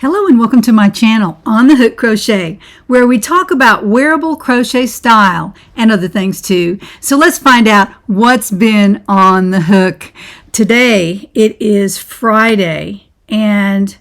Hello and welcome to my channel, On the Hook Crochet, where we talk about wearable crochet style and other things too. So let's find out what's been on the hook. Today it is Friday and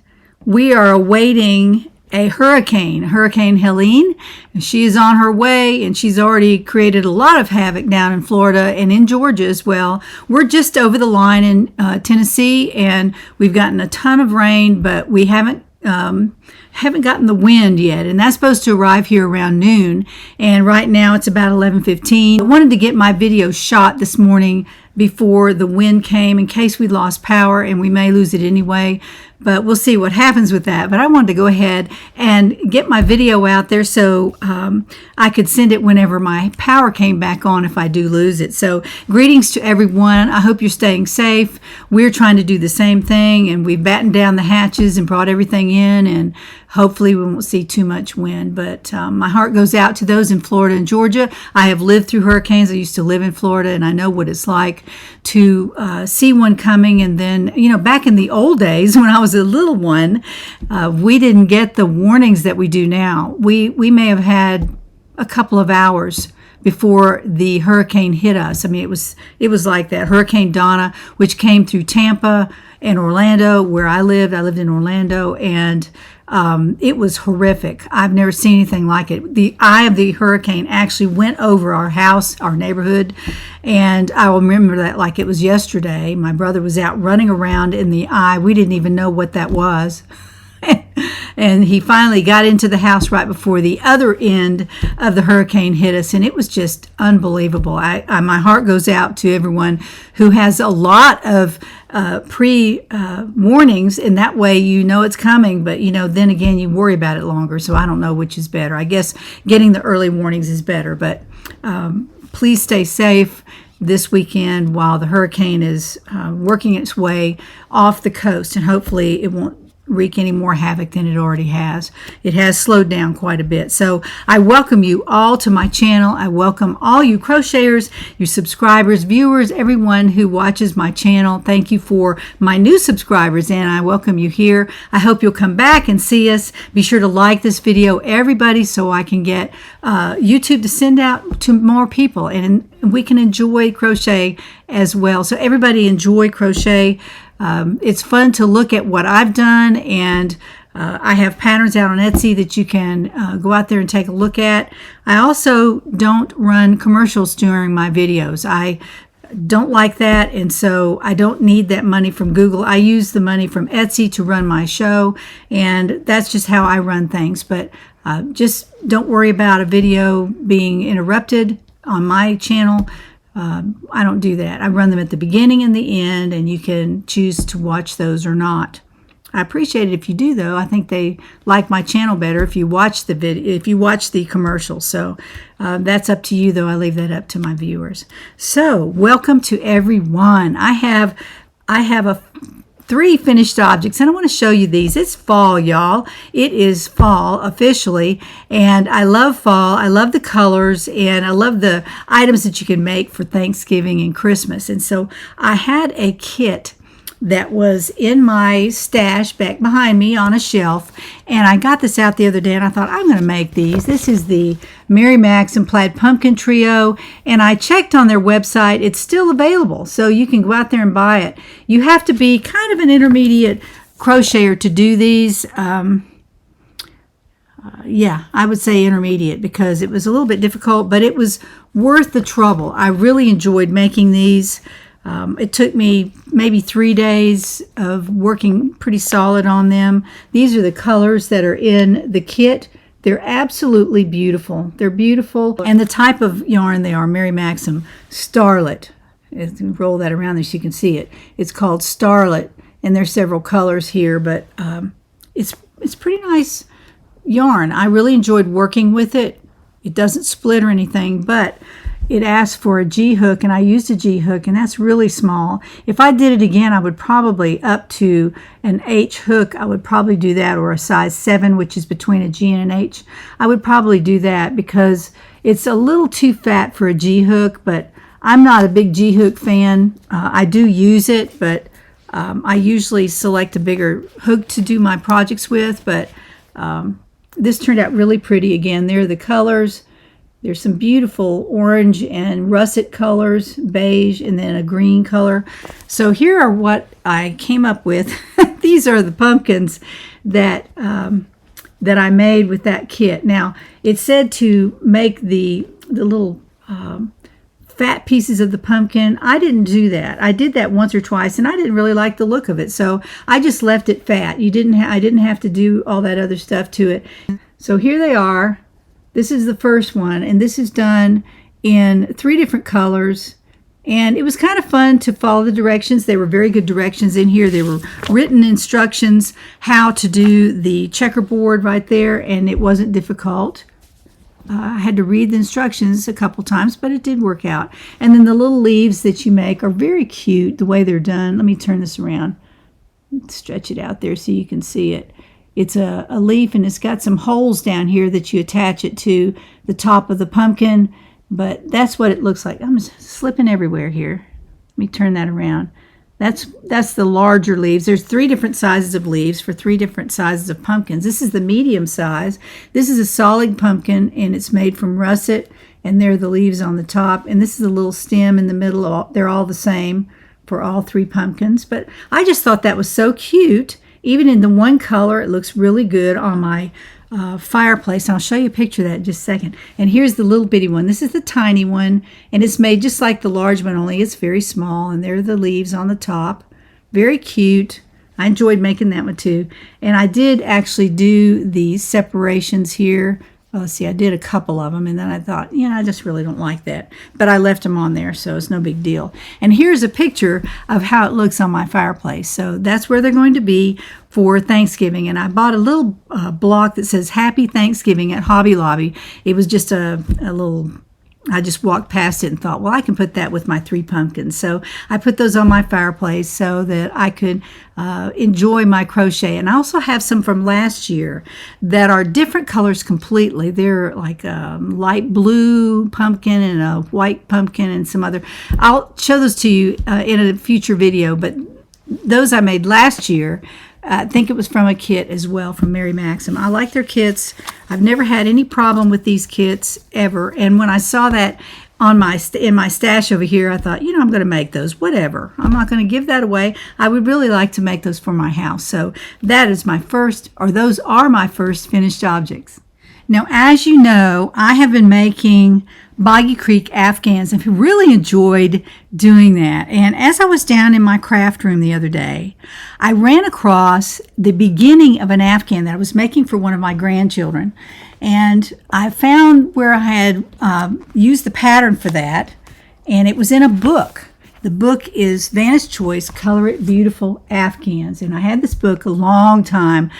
we are awaiting a hurricane, Hurricane Helene. She is on her way and she's already created a lot of havoc down in Florida and in Georgia as well. We're just over the line in Tennessee and we've gotten a ton of rain, but we haven't gotten the wind yet, and that's supposed to arrive here around noon, and right now it's about 11:15. I wanted to get my video shot this morning before the wind came in case we lost power, and we may lose it anyway, but we'll see what happens with that. But I wanted to go ahead and get my video out there so I could send it whenever my power came back on if I do lose it. So greetings to everyone. I hope you're staying safe. We're trying to do the same thing, and we've battened down the hatches and brought everything in, and hopefully we won't see too much wind. But my heart goes out to those in Florida and Georgia. I have lived through hurricanes. I used to live in Florida, and I know what it's like to see one coming. And then, you know, back in the old days when I was a little one, we didn't get the warnings that we do now. We may have had a couple of hours before the hurricane hit us. I mean, it was like that. Hurricane Donna, which came through Tampa and Orlando, where I lived. I lived in Orlando, and it was horrific. I've never seen anything like it. The eye of the hurricane actually went over our house, our neighborhood, and I will remember that like it was yesterday. My brother was out running around in the eye. We didn't even know what that was. And he finally got into the house right before the other end of the hurricane hit us, and it was just unbelievable. My heart goes out to everyone who has a lot of pre-warnings, and that way you know it's coming, but you know, then again, you worry about it longer, so I don't know which is better. I guess getting the early warnings is better, but please stay safe this weekend while the hurricane is working its way off the coast, and hopefully it won't wreak any more havoc than it already has. It has slowed down quite a bit. So I welcome you all to my channel. I welcome all you crocheters, your subscribers, viewers, everyone who watches my channel. Thank you for my new subscribers, and I welcome you here. I hope you'll come back and see us. Be sure to like this video, everybody, so I can get YouTube to send out to more people, and we can enjoy crochet as well. So everybody enjoy crochet. It's fun to look at what I've done, and I have patterns out on Etsy that you can go out there and take a look at. I also don't run commercials during my videos. I don't like that, and so I don't need that money from Google. I use the money from Etsy to run my show, and that's just how I run things. But just don't worry about a video being interrupted on my channel. I don't do that. I run them at the beginning and the end, and you can choose to watch those or not. I appreciate it if you do, though. I think they like my channel better if you watch the video, if you watch the commercials. So that's up to you, though. I leave that up to my viewers. So welcome to everyone. I have three finished objects, and I want to show you these. It's fall, y'all. It is fall officially, and I love fall. I love the colors, and I love the items that you can make for Thanksgiving and Christmas. And so I had a kit that was in my stash back behind me on a shelf, and I got this out the other day, and I thought, I'm going to make these. This is the Mary Max and Plaid Pumpkin Trio, and I checked on their website. It's still available, so you can go out there and buy it. You have to be kind of an intermediate crocheter to do these. Yeah, I would say intermediate, because it was a little bit difficult, but it was worth the trouble. I really enjoyed making these. It took me maybe 3 days of working pretty solid on them. These are the colors that are in the kit. They're absolutely beautiful. They're beautiful. And the type of yarn they are, Mary Maxim Starlet. Roll that around there so you can see it. It's called Starlet, and there's several colors here, but it's pretty nice yarn. I really enjoyed working with it. It doesn't split or anything, but it asked for a G hook, and I used a G hook, and that's really small. If I did it again, I would probably up to an H hook. I would probably do that, or a size 7, which is between a G and an H. I would probably do that because it's a little too fat for a G hook, but I'm not a big G hook fan. I do use it, but I usually select a bigger hook to do my projects with, but this turned out really pretty. Again, there are the colors. There's some beautiful orange and russet colors, beige, and then a green color. So here are what I came up with. These are the pumpkins that that I made with that kit. Now, it said to make the little fat pieces of the pumpkin. I didn't do that. I did that once or twice, and I didn't really like the look of it, so I just left it fat. I didn't have to do all that other stuff to it. So here they are. This is the first one, and this is done in 3 different colors. And it was kind of fun to follow the directions. They were very good directions in here. There were written instructions how to do the checkerboard right there, and it wasn't difficult. I had to read the instructions a couple times, but it did work out. And then the little leaves that you make are very cute the way they're done. Let me turn this around, stretch it out there so you can see it. It's a leaf, and it's got some holes down here that you attach it to the top of the pumpkin, but that's what it looks like. I'm slipping everywhere here. Let me turn that around. That's the larger leaves. There's 3 different sizes of leaves for 3 different sizes of pumpkins. This is the medium size. This is a solid pumpkin, and it's made from russet, and there are the leaves on the top. And this is a little stem in the middle. They're all the same for all 3 pumpkins. But I just thought that was so cute. Even in the one color, it looks really good on my fireplace. I'll show you a picture of that in just a second. And here's the little bitty one. This is the tiny one, and it's made just like the large one, only it's very small, and there are the leaves on the top. Very cute. I enjoyed making that one too. And I did actually do the separations here. Well, let's see, I did a couple of them, and then I thought, I just really don't like that. But I left them on there, so it's no big deal. And here's a picture of how it looks on my fireplace. So that's where they're going to be for Thanksgiving. And I bought a little block that says Happy Thanksgiving at Hobby Lobby. It was just a little... I just walked past it and thought, well, I can put that with my 3 pumpkins. So I put those on my fireplace so that I could enjoy my crochet. And I also have some from last year that are different colors completely. They're like a light blue pumpkin and a white pumpkin and some other. I'll show those to you in a future video, but those I made last year. I think it was from a kit as well from Mary Maxim. I like their kits. I've never had any problem with these kits ever. And when I saw that on in my stash over here, I thought, I'm going to make those. Whatever. I'm not going to give that away. I would really like to make those for my house. So that is my first, or those are my first finished objects. Now, as you know, I have been making Boggy Creek Afghans and really enjoyed doing that. And as I was down in my craft room the other day, I ran across the beginning of an Afghan that I was making for one of my grandchildren. And I found where I had used the pattern for that, and it was in a book. The book is Vanna's Choice, Color It Beautiful Afghans. And I had this book a long time.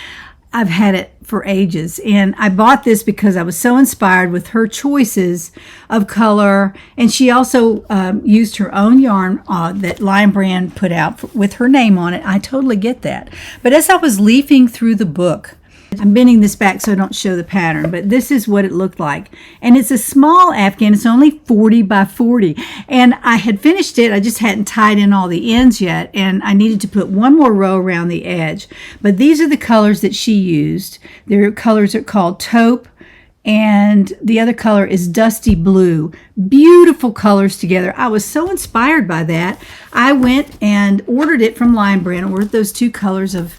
I've had it for ages, and I bought this because I was so inspired with her choices of color, and she also used her own yarn that Lion Brand put out with her name on it. I totally get that. But as I was leafing through the book, I'm bending this back so I don't show the pattern, but this is what it looked like. And it's a small Afghan. It's only 40 by 40. And I had finished it. I just hadn't tied in all the ends yet, and I needed to put one more row around the edge. But these are the colors that she used. Their colors are called taupe, and the other color is dusty blue. Beautiful colors together. I was so inspired by that. I went and ordered it from Lion Brand, ordered those 2 colors of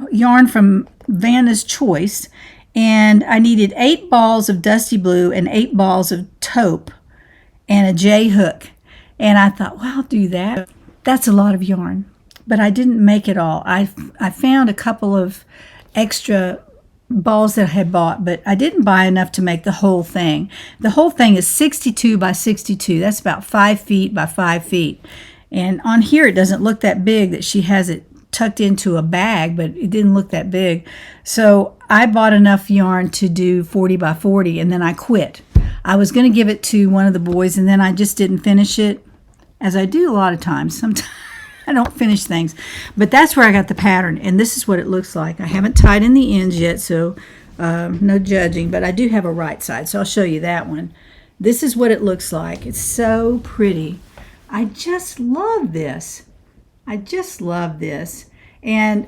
yarn from Vanna's Choice, and I needed 8 balls of dusty blue and 8 balls of taupe and a J hook. And I thought, well, I'll do that. That's a lot of yarn, but I didn't make it all. I found a couple of extra balls that I had bought, but I didn't buy enough to make the whole thing. The whole thing is 62 by 62. That's about 5 feet by 5 feet. And on here, it doesn't look that big that she has it tucked into a bag, but it didn't look that big. So I bought enough yarn to do 40 by 40, and then I quit. I was going to give it to one of the boys, and then I just didn't finish it, as I do a lot of times. Sometimes I don't finish things. But that's where I got the pattern, and this is what it looks like. I haven't tied in the ends yet, so no judging, but I do have a right side, so I'll show you that one. This is what it looks like. It's so pretty. I just love this. I just love this. And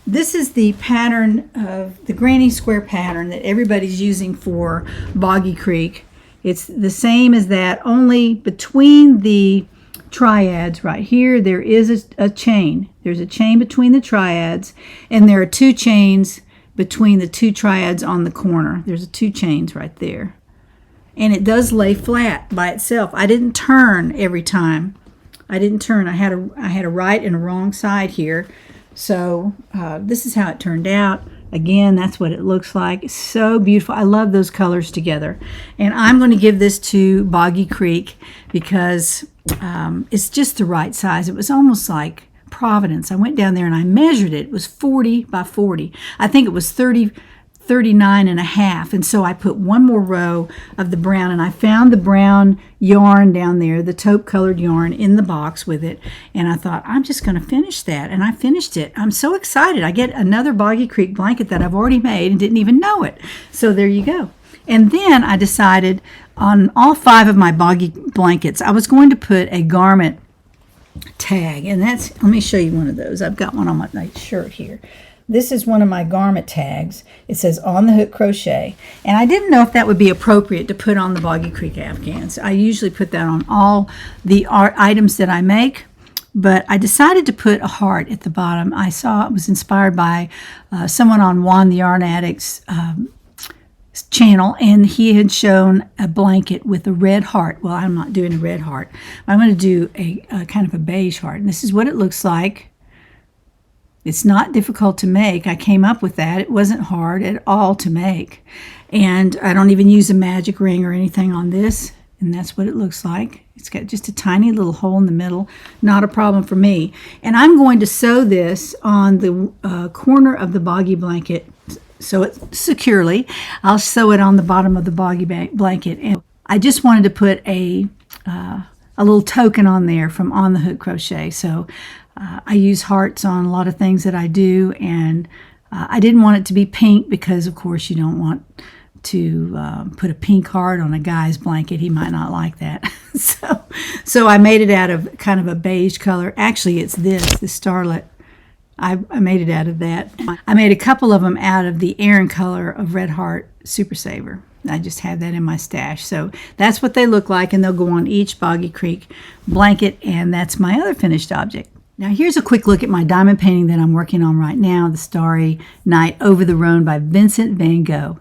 this is the pattern of the granny square pattern that everybody's using for Boggy Creek. It's the same as that, only between the triads right here, there is a chain. There's a chain between the triads, and there are 2 chains between the 2 triads on the corner. There's 2 chains right there. And it does lay flat by itself. I didn't turn every time. I didn't turn. I had a right and a wrong side here. So this is how it turned out. Again, that's what it looks like. It's so beautiful. I love those colors together. And I'm going to give this to Boggy Creek because it's just the right size. It was almost like Providence. I went down there and I measured it. It was 40 by 40. I think it was 39 and a half. And so I put one more row of the brown, and I found the brown yarn down there, the taupe colored yarn in the box with it. And I thought, I'm just going to finish that. And I finished it. I'm so excited. I get another Boggy Creek blanket that I've already made and didn't even know it. So there you go. And then I decided on all 5 of my Boggy blankets, I was going to put a garment tag. And that's, let me show you one of those. I've got one on my shirt here. This is one of my garment tags. It says on the hook crochet. And I didn't know if that would be appropriate to put on the Boggy Creek Afghans. I usually put that on all the items that I make, but I decided to put a heart at the bottom. I saw it was inspired by someone on JuanTheYarnAddict's channel, and he had shown a blanket with a red heart. Well, I'm not doing a red heart. I'm going to do a kind of a beige heart. And this is what it looks like. It's not difficult to make. I came up with that. It wasn't hard at all to make. And I don't even use a magic ring or anything on this. And that's what it looks like. It's got just a tiny little hole in the middle. Not a problem for me. And I'm going to sew this on the corner of the Boggy blanket, sew it securely. I'll sew it on the bottom of the Boggy blanket. And I just wanted to put a little token on there from On the Hook Crochet. So I use hearts on a lot of things that I do, and I didn't want it to be pink because, of course, you don't want to put a pink heart on a guy's blanket. He might not like that. So I made it out of kind of a beige color. Actually, it's the Starlet. I made it out of that. I made a couple of them out of the Aran color of Red Heart Super Saver. I just have that in my stash. So that's what they look like, and they'll go on each Boggy Creek blanket, and that's my other finished object. Now here's a quick look at my diamond painting that I'm working on right now, The Starry Night Over the Rhone by Vincent van Gogh.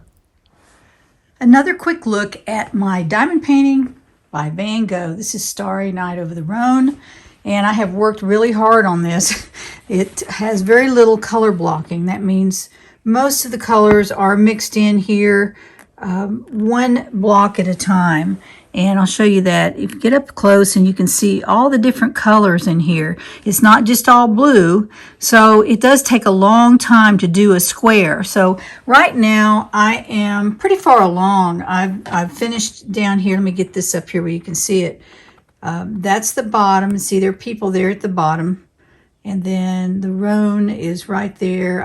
Another quick look at my diamond painting by Van Gogh. This is Starry Night Over the Rhone, and I have worked really hard on this. It has very little color blocking. That means most of the colors are mixed in here, one block at a time. And I'll show you that. If you get up close and you can see all the different colors in here. It's not just all blue, so it does take a long time to do a square. So right now I am pretty far along. I've finished down here. Let me get this up here where you can see it. That's the bottom, and see there are people there at the bottom. And then the Rhone is right there.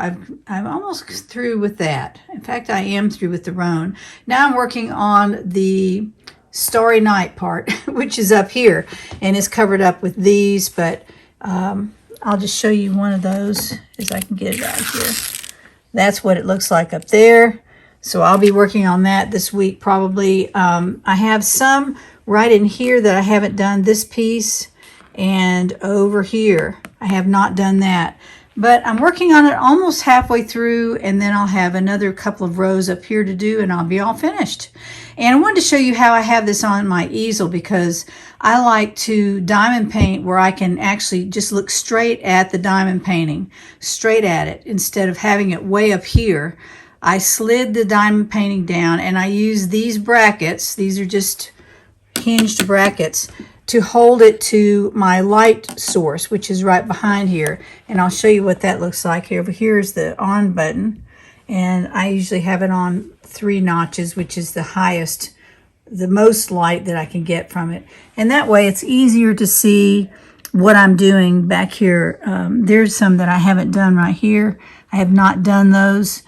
I'm almost through with that. In fact, I am through with the Rhone. Now I'm working on the Starry Night part, which is up here, and it's covered up with these, but I'll just show you one of those as I can get it out here. That's what it looks like up there. So I'll be working on that this week probably. I have some right in here that I haven't done, this piece, and over here I have not done that. But I'm working on it almost halfway through, and then I'll have another couple of rows up here to do, and I'll be all finished. And I wanted to show you how I have this on my easel, because I like to diamond paint where I can actually just look straight at the diamond painting, straight at it, instead of having it way up here. I slid the diamond painting down, and I use these brackets. These are just hinged brackets to hold it to my light source, which is right behind here. And I'll show you what that looks like here. Over here is the on button, and I usually have it on 3 notches, which is the highest, the most light that I can get from it. And that way it's easier to see what I'm doing back here. There's some that I haven't done right here. I have not done those,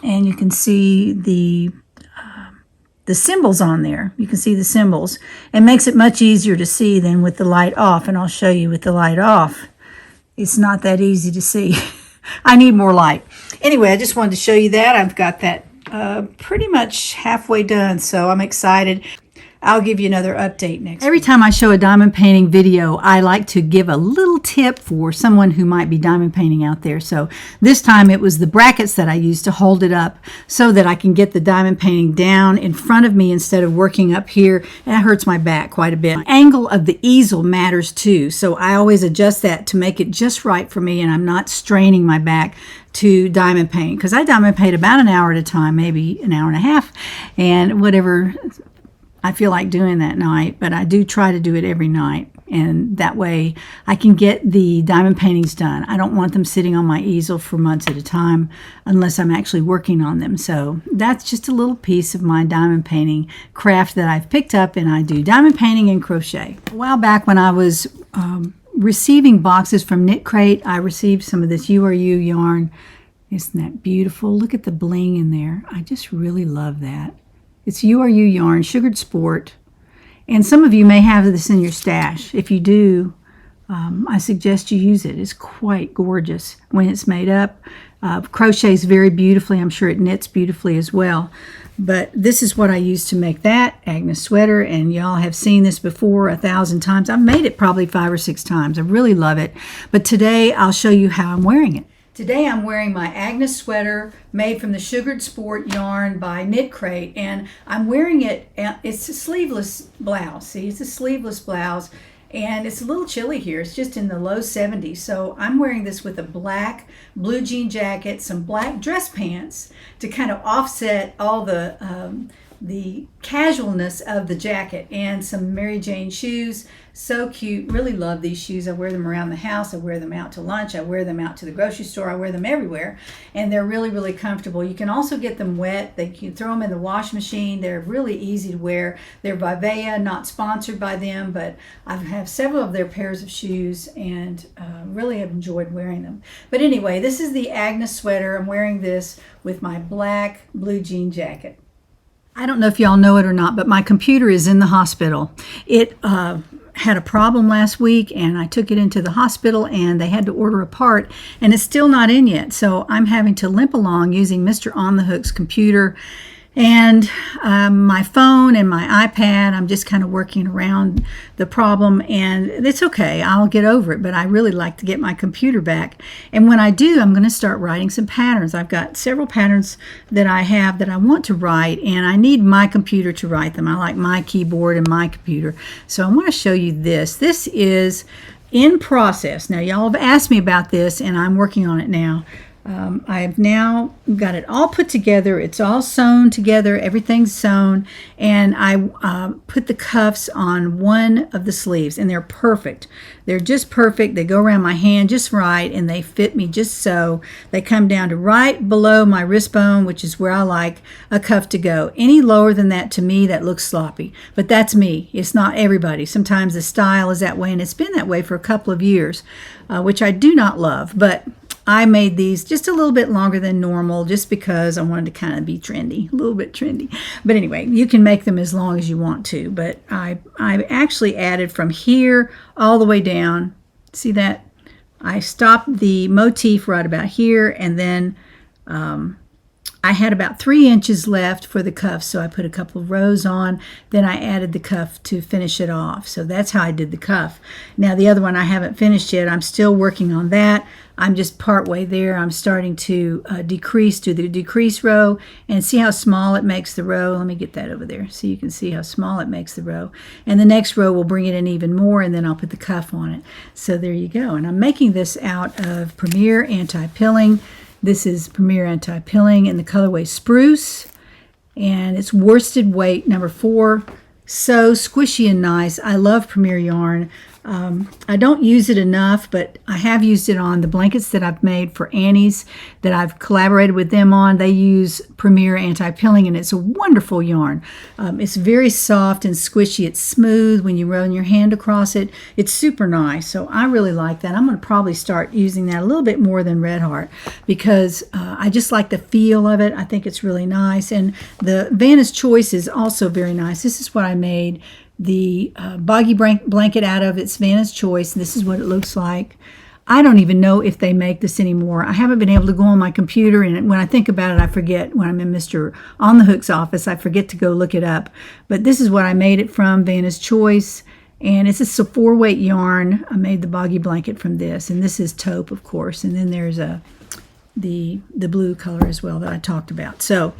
and you can see the symbols on there. You can see the symbols. It makes it much easier to see than with the light off, and I'll show you with the light off. it's not that easy to see. I need more light. Anyway, I just wanted to show you that. I've got that pretty much halfway done, so I'm excited. I'll give you another update next week. Every time I show a diamond painting video, I like to give a little tip for someone who might be diamond painting out there. So this time it was the brackets that I used to hold it up so that I can get the diamond painting down in front of me instead of working up here. And that hurts my back quite a bit. The angle of the easel matters too. So I always adjust that to make it just right for me, and I'm not straining my back to diamond paint, because I diamond paint about an hour at a time, maybe an hour and a half, and whatever I feel like doing that night, but I do try to do it every night, and that way I can get the diamond paintings done. I don't want them sitting on my easel for months at a time unless I'm actually working on them. So that's just a little piece of my diamond painting craft that I've picked up, and I do diamond painting and crochet. A while back when I was receiving boxes from Knit Crate, I received some of this URU yarn. Isn't that beautiful? Look at the bling in there. I just really love that. It's URU yarn, Sugared Sport, and some of you may have this in your stash. If you do, I suggest you use it. It's quite gorgeous when it's made up. Crochets very beautifully. I'm sure it knits beautifully as well. But this is what I use to make that Agnes sweater, and y'all have seen this before 1,000 times. I've made it probably 5 or 6 times. I really love it. But today I'll show you how I'm wearing it. Today I'm wearing my Agnes sweater made from the Sugared Sport yarn by Knit Crate, and I'm wearing it, it's a sleeveless blouse. See, it's a sleeveless blouse, and it's a little chilly here. It's just in the low 70s, so I'm wearing this with a black blue jean jacket, some black dress pants to kind of offset all the casualness of the jacket, and some Mary Jane shoes. So cute. Really love these shoes. I wear them around the house. I wear them out to lunch. I wear them out to the grocery store. I wear them everywhere, and they're really, really comfortable. You can also get them wet. They can throw them in the wash machine. They're really easy to wear. They're by Vanna, not sponsored by them, but I have several of their pairs of shoes, and really have enjoyed wearing them. But anyway, this is the Agnes sweater. I'm wearing this with my black blue jean jacket. I don't know if y'all know it or not, but my computer is in the hospital. It had a problem last week, and I took it into the hospital, and they had to order a part, and it's still not in yet. So I'm having to limp along using Mr. On the Hook's computer and my phone and my iPad. I'm just kind of working around the problem, and it's okay. I'll get over it, but I really like to get my computer back. And when I do, I'm going to start writing some patterns. I've got several patterns that I have that I want to write, and I need my computer to write them. I like my keyboard and my computer. So I want to show you this. This is in process. Now, y'all have asked me about this, and I'm working on it now. I've now got it all put together. It's all sewn together. Everything's sewn. And I put the cuffs on one of the sleeves, and they're perfect. They're just perfect. They go around my hand just right, and they fit me just so. They come down to right below my wrist bone, which is where I like a cuff to go. Any lower than that, to me, that looks sloppy. But that's me. It's not everybody. Sometimes the style is that way, and it's been that way for a couple of years, which I do not love. But I made these just a little bit longer than normal just because I wanted to kind of be trendy, a little bit trendy. But anyway, you can make them as long as you want to. But I actually added from here all the way down. See that? I stopped the motif right about here, and then I had about 3 inches left for the cuff, so I put a couple of rows on. Then I added the cuff to finish it off. So that's how I did the cuff. Now the other one I haven't finished yet. I'm still working on that. I'm just part way there. I'm starting to decrease to the decrease row, and see how small it makes the row. Let me get that over there so you can see how small it makes the row. And the next row will bring it in even more, and then I'll put the cuff on it. So there you go. And I'm making this out of Premier Anti-Pilling. This is Premier Anti-Pilling in the colorway Spruce, and it's worsted weight number 4. So squishy and nice. I love Premier yarn. I don't use it enough, but I have used it on the blankets that I've made for Annie's that I've collaborated with them on. They use Premier Anti-Pilling, and it's a wonderful yarn. It's very soft and squishy. It's smooth when you run your hand across it. It's super nice, so I really like that. I'm going to probably start using that a little bit more than Red Heart because I just like the feel of it. I think it's really nice, and the Vanna's Choice is also very nice. This is what I made the boggy blanket out of. It's Vanna's Choice. This is what it looks like. I don't even know if they make this anymore. I haven't been able to go on my computer, and when I think about it, I forget. When I'm in Mr. On the Hook's office, I forget to go look it up. But this is what I made it from, Vanna's Choice, and it's a 4-weight yarn. I made the boggy blanket from this, and this is taupe, of course, and then there's the blue color as well that I talked about. So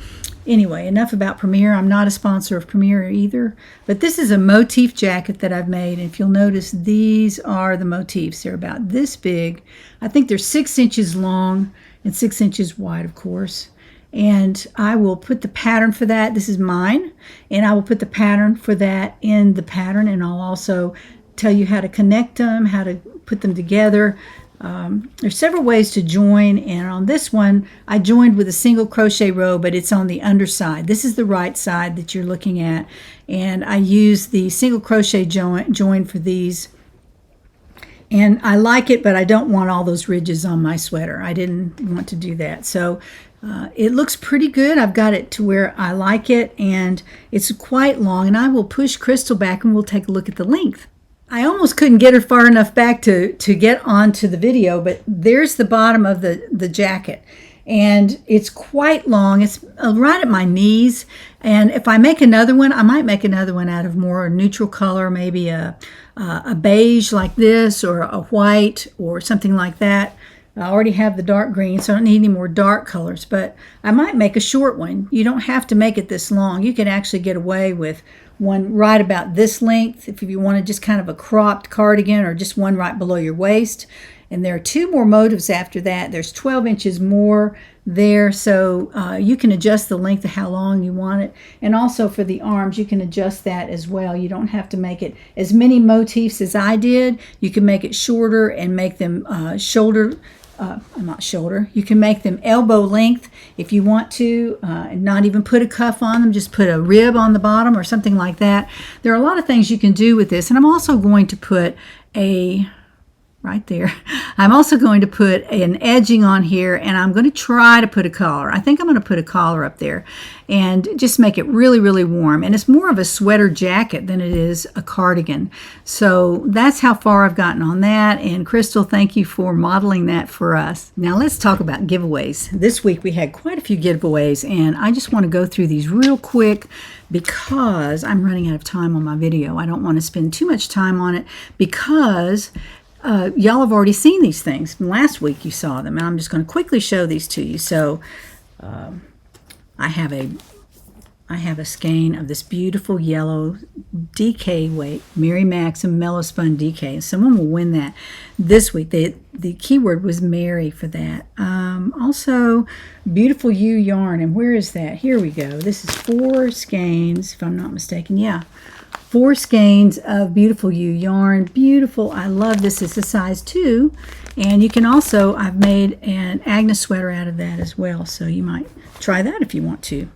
anyway, enough about Premier. I'm not a sponsor of Premier either, but this is a motif jacket that I've made, and if you'll notice, these are the motifs. They're about this big. I think they're 6 inches long and 6 inches wide, of course, and I will put the pattern for that. This is mine, and I will put the pattern for that in the pattern, and I'll also tell you how to connect them, how to put them together. There's several ways to join, and on this one I joined with a single crochet row, but it's on the underside. This is the right side that you're looking at, and I use the single crochet join for these, and I like it, but I don't want all those ridges on my sweater. I didn't want to do that, so it looks pretty good. I've got it to where I like it, and it's quite long, and I will push Crystal back and we'll take a look at the length. I almost couldn't get her far enough back to get onto the video, but there's the bottom of the jacket, and it's quite long. It's right at my knees, and if I make another one, I might make another one out of more neutral color, maybe a beige like this, or a white, or something like that. I already have the dark green, so I don't need any more dark colors, but I might make a short one. You don't have to make it this long. You can actually get away with one right about this length if you want to just kind of a cropped cardigan, or just one right below your waist. And there are 2 more motives after that. There's 12 inches more there, so you can adjust the length of how long you want it. And also for the arms, you can adjust that as well. You don't have to make it as many motifs as I did. You can make it shorter and make them you can make them elbow length if you want to, and not even put a cuff on them, just put a rib on the bottom or something like that. There are a lot of things you can do with this, and I'm also going to put right there. I'm also going to put an edging on here, and I'm going to try to put a collar. I think I'm going to put a collar up there and just make it really, really warm. And it's more of a sweater jacket than it is a cardigan. So that's how far I've gotten on that. And Crystal, thank you for modeling that for us. Now let's talk about giveaways. This week we had quite a few giveaways, and I just want to go through these real quick because I'm running out of time on my video. I don't want to spend too much time on it because y'all have already seen these things. Last week you saw them, and I'm just going to quickly show these to you. So I have a skein of this beautiful yellow DK weight Mary Maxim Mellow Spun DK. Someone will win that this week. The keyword was Mary for that. Also, Beautiful You yarn, and where is that? Here we go. This is 4 skeins, if I'm not mistaken. Yeah. 4 skeins of Beautiful You yarn. Beautiful. I love this. It's a size 2. And you can also, I've made an Agnes sweater out of that as well. So you might try that if you want to.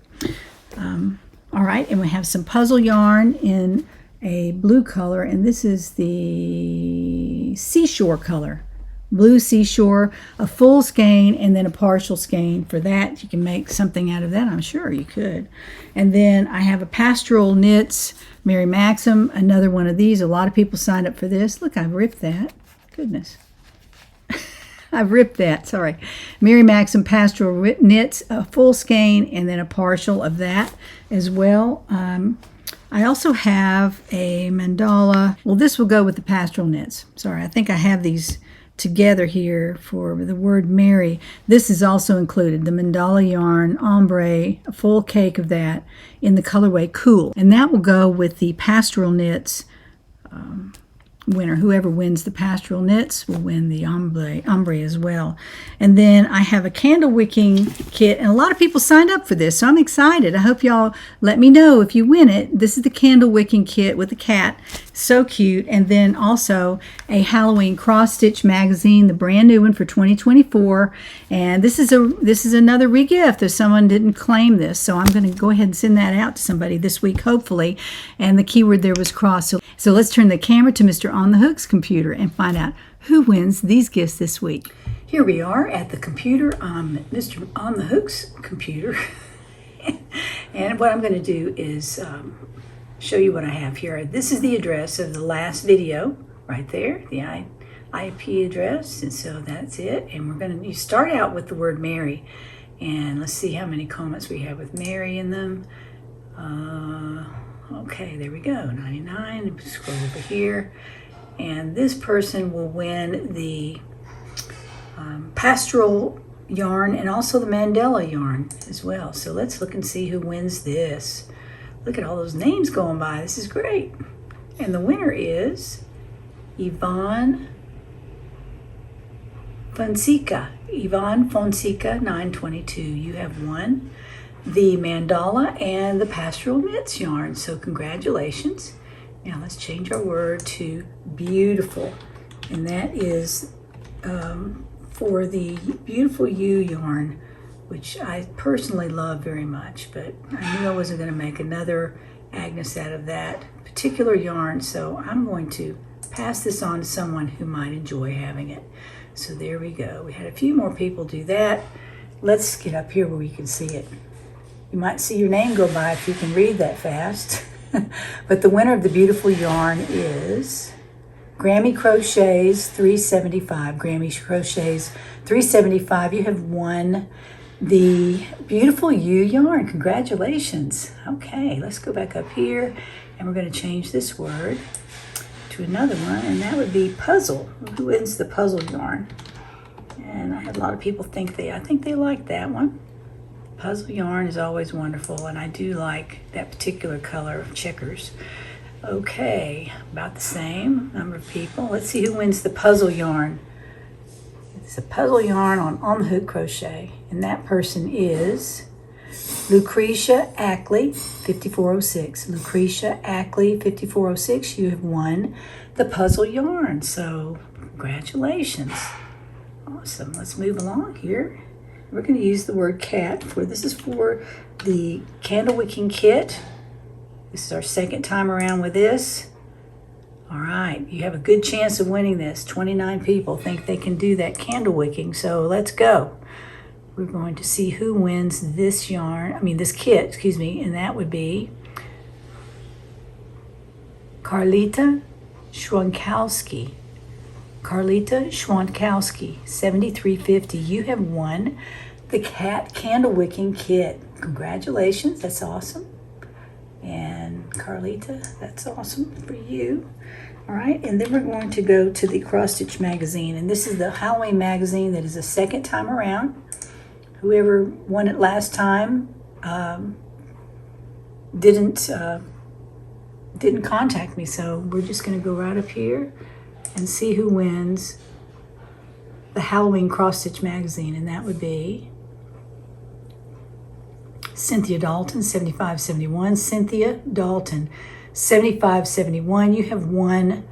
All right. And we have some puzzle yarn in a blue color. And this is the Seashore color. Blue Seashore, a full skein and then a partial skein. For that, you can make something out of that. I'm sure you could. And then I have a Pastoral Knits Mary Maxim, another one of these. A lot of people signed up for this. Look, I've ripped that. Goodness. I've ripped that, sorry. Mary Maxim Pastoral Knits, a full skein and then a partial of that as well. I also have a mandala. Well, this will go with the Pastoral Knits. Sorry, I think I have these together here for the word Mary. This is also included, the mandala yarn ombre, a full cake of that in the colorway Cool, and that will go with the Pastoral Knits winner. Whoever wins the Pastoral Knits will win the ombre as well. And then I have a candle wicking kit, and a lot of people signed up for this, so I'm excited. I hope y'all let me know if you win it. This is the candle wicking kit with the cat. So cute. And then also a Halloween cross stitch magazine, the brand new one for 2024. And this is another regift if someone didn't claim this. So I'm going to go ahead and send that out to somebody this week, hopefully. And the keyword there was cross. So let's turn the camera to Mr. On the Hook's computer and find out who wins these gifts this week. Here we are at the computer on Mr. On the Hook's computer. And what I'm going to do is show you what I have here. This is the address of the last video right there. I IP address, and so that's it. And we're going to start out with the word Mary, and let's see how many comments we have with Mary in them. Okay, there we go, 99. Scroll over here, and this person will win the pastoral yarn and also the Mandela yarn as well. So let's look and see who wins this. Look at all those names going by. This is great. And the winner is Yvonne Fonseca. Yvonne Fonseca 922. You have won the mandala and the pastoral knits yarn. So congratulations. Now let's change our word to beautiful. And that is for the Beautiful You yarn, which I personally love very much, but I knew I wasn't going to make another Agnes out of that particular yarn, so I'm going to pass this on to someone who might enjoy having it. So there we go. We had a few more people do that. Let's get up here where you can see it. You might see your name go by if you can read that fast. But the winner of the beautiful yarn is Grammy Crochets 375. Grammy Crochets 375. You have won the Beautiful You yarn. Congratulations. Okay, let's go back up here, and we're going to change this word to another one, and that would be puzzle. Who wins the puzzle yarn? And I had a lot of people I think they like that one. Puzzle yarn is always wonderful, and I do like that particular color of checkers. Okay, about the same number of people. Let's see who wins the puzzle yarn. It's a puzzle yarn on the hook crochet, and that person is Lucretia Ackley 5406. Lucretia Ackley 5406. You have won the puzzle yarn, so congratulations. Awesome. Let's move along here. We're going to use the word cat this is for the candle wicking kit. This is our second time around with this. All right, you have a good chance of winning this. 29 people think they can do that candle wicking, so let's go. We're going to see who wins this this kit, and that would be Carlita Schwankowski. Carlita Schwankowski, 7350. You have won the cat candle wicking kit. Congratulations, that's awesome. And Carlita, that's awesome for you. All right, and then we're going to go to the Cross Stitch magazine, and this is the Halloween magazine that is the second time around. Whoever won it last time didn't contact me, so we're just going to go right up here and see who wins the Halloween Cross Stitch magazine, and that would be Cynthia Dalton, 7571. Cynthia Dalton, 7571. You have won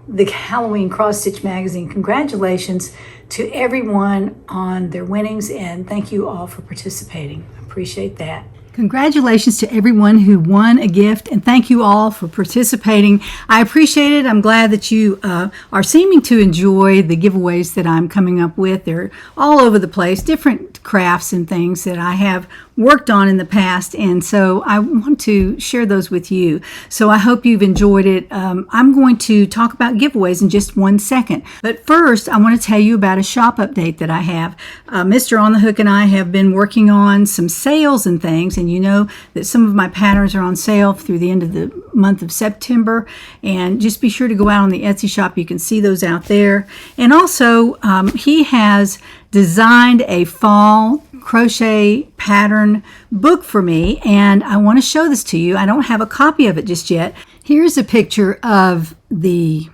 the Halloween Cross Stitch magazine. Congratulations to everyone on their winnings, and thank you all for participating. I appreciate that. Congratulations to everyone who won a gift, and thank you all for participating. I appreciate it. I'm glad that you are seeming to enjoy the giveaways that I'm coming up with. They're all over the place, different crafts and things that I have worked on in the past, and so I want to share those with you. So I hope you've enjoyed it. I'm going to talk about giveaways in just 1 second, but first I want to tell you about a shop update that I have. Mr. On the Hook and I have been working on some sales and things, and you know that some of my patterns are on sale through the end of the month of September, and just be sure to go out on the Etsy shop. You can see those out there. And also he has designed a fall crochet pattern book for me, and I want to show this to you. I don't have a copy of it just yet. Here's a picture of the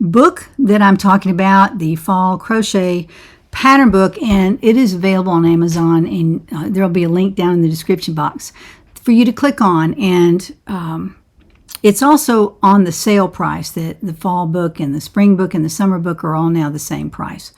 book that I'm talking about, the fall crochet pattern book, and it is available on Amazon, and there'll be a link down in the description box for you to click on. And it's also on the sale price. The fall book and the spring book and the summer book are all now the same price,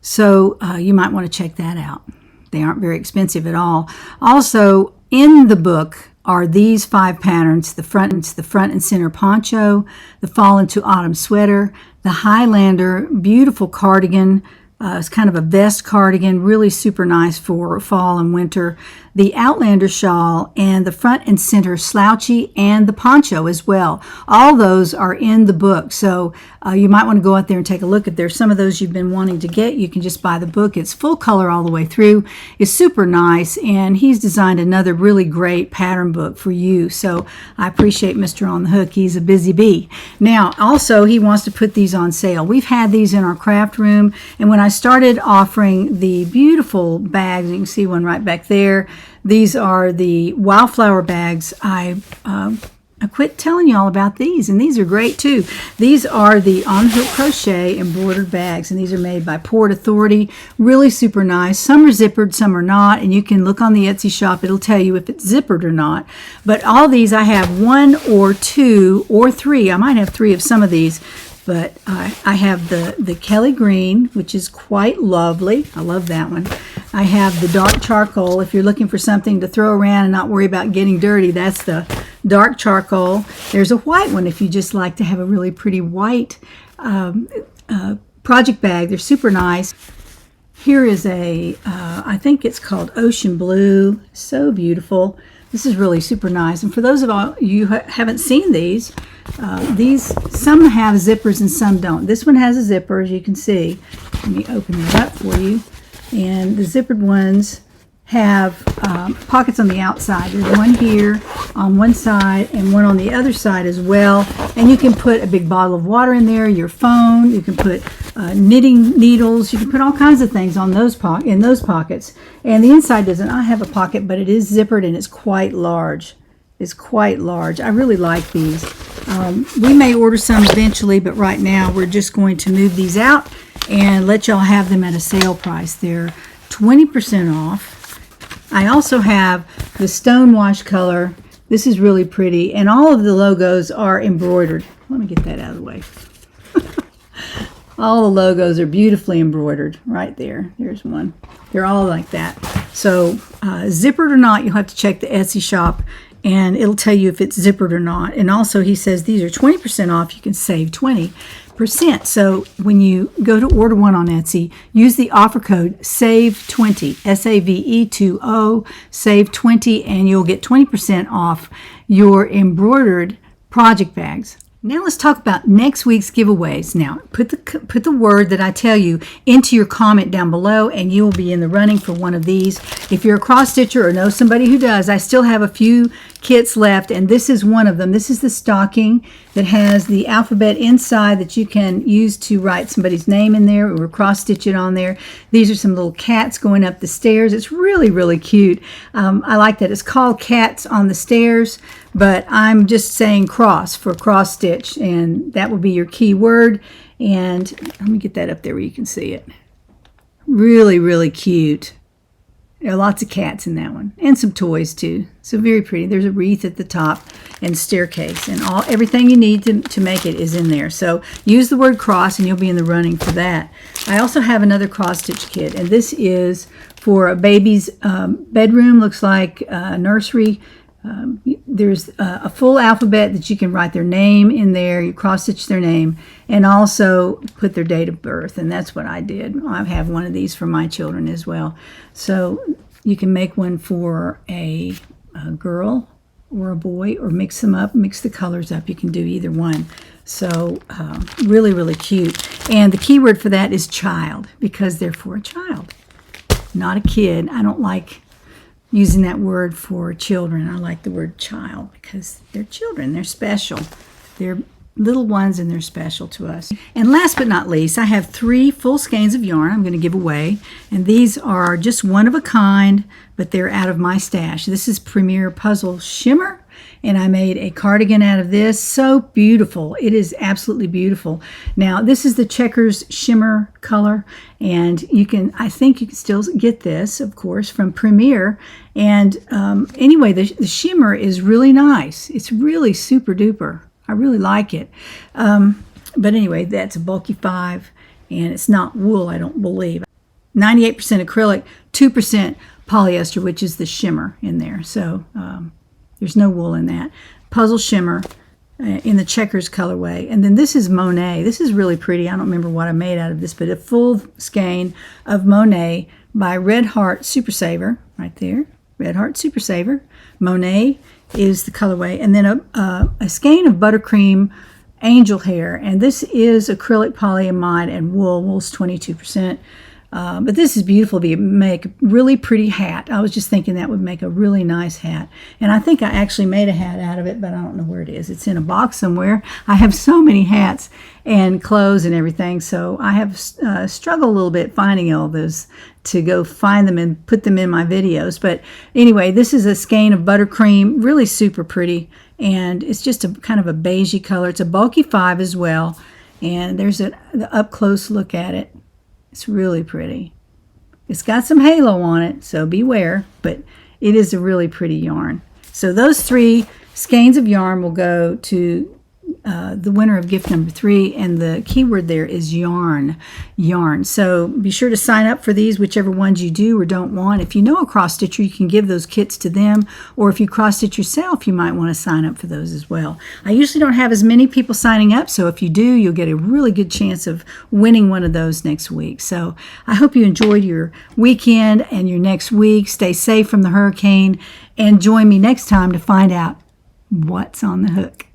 so you might want to check that out. They aren't very expensive at all. Also in the book are these 5 patterns: the front and center poncho, the fall into autumn sweater, the Highlander beautiful cardigan, It's kind of a vest cardigan, really super nice for fall and winter. The Outlander shawl and the front and center slouchy and the poncho as well. All those are in the book. So you might want to go out there and take a look. If there's some of those you've been wanting to get, you can just buy the book. It's full color all the way through. It's super nice. And he's designed another really great pattern book for you. So I appreciate Mr. On the Hook. He's a busy bee. Now, also, he wants to put these on sale. We've had these in our craft room. And when I started offering the beautiful bags, you can see one right back there. These are the wildflower bags. I quit telling you all about these, and these are great too. These are the On Hook Crochet embroidered bags, and these are made by Port Authority. Really super nice. Some are zippered, some are not, and you can look on the Etsy shop. It'll tell you if it's zippered or not. But all these, I have 1 or 2 or 3. I might have 3 of some of these. But I have the Kelly Green, which is quite lovely. I love that one. I have the dark charcoal. If you're looking for something to throw around and not worry about getting dirty, that's the dark charcoal. There's a white one if you just like to have a really pretty white project bag. They're super nice. Here is a, I think it's called Ocean Blue. So beautiful. This is really super nice. And for those of you who haven't seen these some have zippers and some don't. This one has a zipper, as you can see. Let me open it up for you. And the zippered ones have pockets on the outside. There's one here on one side and one on the other side as well. And you can put a big bottle of water in there, your phone. You can put knitting needles. You can put all kinds of things on those in those pockets. And the inside doesn't. I have a pocket, but it is zippered and it's quite large. It's quite large. I really like these. We may order some eventually, but right now we're just going to move these out and let y'all have them at a sale price. They're 20% off. I also have the Stonewash color. This is really pretty, and all of the logos are embroidered. Let me get that out of the way. All the logos are beautifully embroidered right there. There's one. They're all like that. So zippered or not, you'll have to check the Etsy shop, and it'll tell you if it's zippered or not. And also, he says these are 20% off. You can save 20%. So when you go to order one on Etsy, use the offer code SAVE20, SAVE20, SAVE20, and you'll get 20% off your embroidered project bags. Now let's talk about next week's giveaways. Now, put the word that I tell you into your comment down below, and you will be in the running for one of these. If you're a cross stitcher or know somebody who does, I still have a few kits left, and this is one of them. This is the stocking that has the alphabet inside that you can use to write somebody's name in there or cross stitch it on there. These are some little cats going up the stairs. It's really, really cute. I like that. It's called Cats on the Stairs, but I'm just saying cross for cross stitch, and that will be your key word. And let me get that up there where you can see it. Really, really cute. There are lots of cats in that one, and some toys too. So very pretty. There's a wreath at the top and staircase, and everything you need to make it is in there. So use the word cross and you'll be in the running for that. I also have another cross stitch kit, and this is for a baby's bedroom. Looks like a nursery. There's a full alphabet that you can write their name in there. You cross stitch their name and also put their date of birth, and that's what I did. I have one of these for my children as well. So you can make one for a girl or a boy, or mix them up, mix the colors up. You can do either one. So really, really cute. And the keyword for that is child, because they're for a child, not a kid. I don't like using that word for children. I like the word child because they're children. They're special. They're little ones, and they're special to us. And last but not least, I have 3 full skeins of yarn I'm going to give away. And these are just one of a kind, but they're out of my stash. This is Premier Puzzle Shimmer, and I made a cardigan out of this. So beautiful. It is absolutely beautiful. Now, this is the Checkers Shimmer color, and I think you can still get this, of course, from Premier. And anyway, the shimmer is really nice. It's really super duper. I really like it. But anyway, that's a bulky 5, and it's not wool, I don't believe. 98% acrylic, 2% polyester, which is the shimmer in there. So there's no wool in that. Puzzle Shimmer, in the checkers colorway. And then this is Monet. This is really pretty. I don't remember what I made out of this, but a full skein of Monet by Red Heart Super Saver, right there. Red Heart Super Saver. Monet is the colorway. And then a skein of Buttercream Angel Hair. And this is acrylic polyamide and wool. Wool's 22%. But this is beautiful to make a really pretty hat. I was just thinking that would make a really nice hat. And I think I actually made a hat out of it, but I don't know where it is. It's in a box somewhere. I have so many hats and clothes and everything, so I have struggled a little bit finding all those to go find them and put them in my videos. But anyway, this is a skein of Buttercream, really super pretty, and it's just a kind of a beigey color. It's a bulky 5 as well, and there's the up-close look at it. It's really pretty. It's got some halo on it, so beware, but it is a really pretty yarn. So those 3 skeins of yarn will go to the winner of gift number 3, and the keyword there is yarn. Yarn. So be sure to sign up for these, whichever ones you do or don't want. If you know a cross stitcher, you can give those kits to them, or if you cross stitch yourself, you might want to sign up for those as well. I usually don't have as many people signing up, so if you do, you'll get a really good chance of winning one of those next week. So I hope you enjoyed your weekend and your next week. Stay safe from the hurricane, and join me next time to find out what's on the hook.